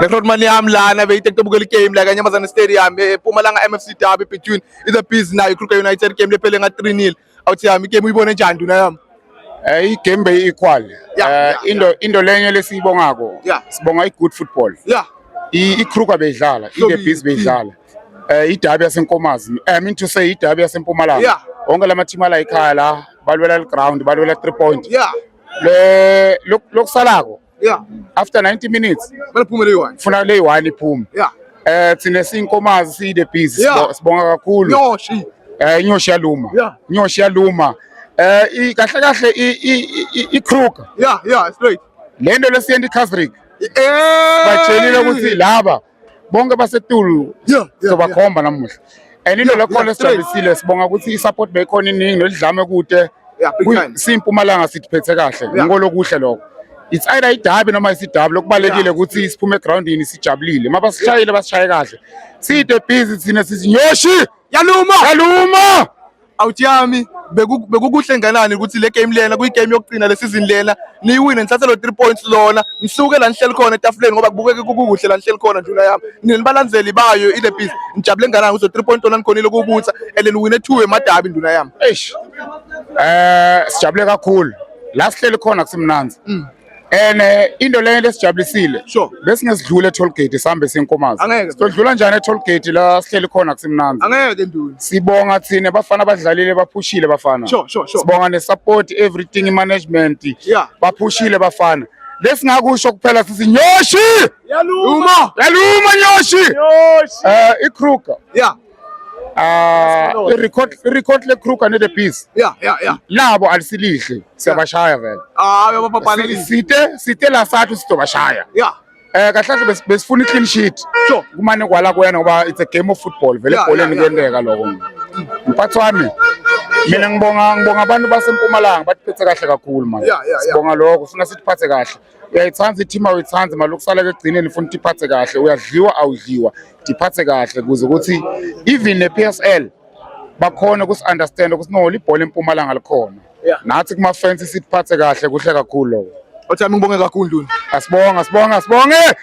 Record mani yami lana beyithethe ubukela igame la kaNyamazane Stadium ePumalanga MFC Derby between the Bees nayo Kruger United game lephele nga 3-0 awuthi yami igame uyibone njani nduna yami igame be equal into lenye lesiyibongako sibonga igood football iKruger beyidlala the Bees beyidlala iDerby yaseNkomazi I mean to say iDerby yaseMpumalanga onke lama team ala ekhaya la balwela ground balwela 3 point le lokusalako after 90 minutes baliphume le1 funa le1 iphume thina siyinkomazi siyi the Bees sibonga kakhulu nyoshi inyoshi yaluma kahle kahle iKruger straight lento lesiyendi Kasrik batshelile ukuthi laba bonke basetulu sobakhomba namuhla into lekhona sijabisile sibonga ukuthi isupport bekhona iningi nolidlame kude simpumalanga sithiphethe kahle ngolokuhle lokho it's either iDerby noma isiDerby lokubalekile ukuthi siphume groundini sijabulile mabasishayile basishaye kahle side busy thina sizinyoshi yaluma awuthi yami bekukuhle nganani ukuthi le game lena kuyigame yokugcina le season lena niyiwine nithathe lo 3 points lona nisuke la nihleli khona etafuleni ngoba kubukeke kukuhle la nihleli khona njula yami ninibalandzeli bayo ile Bees nijabule nganani ukuthi 3 point lona nikhonile ukubutha and then win 2 eMadabi nduna yami sijabule kakhulu la sihleli khona kusimnanzi into leyo lesijabulisile besingesidlula etollgate sihambe senkomazi sidlula njani etollgate la sihleli khona kusimnanzi angeke nduna sibonga thina bafana badlalile baphushile bafana sibonga nesupport everything management baphushile bafana lesingakusho kuphela sithi nyoshi yaluma nyoshi iKruger record le Kruger ne the Bees labo alisilihle siyabashaya vele site la sathu sidobashaya kahle besifuna clean sheet kumane kwala kwena ngoba it's a game of football vele ebholeni kwendeka lokho mphathi wami mina ngibonga abantu baseMpumalanga bathiphethe kahle kakhulu manje sibonga lokho ufuna sithiphathe kahle uyayithanda i-team awuyithanda mali ukusala ekugcineni ufuna utiphathe kahle uyadliwa awudliwa tiphathe kahle kuze ukuthi even ne-PSL bakhona ukusi-understand ukuthi no libhola eMpumalanga likhona nathi kuma-fans sithiphathe kahle kuhle kakhulu lokho uthi yami ngibonge kakhulu nduna asibonge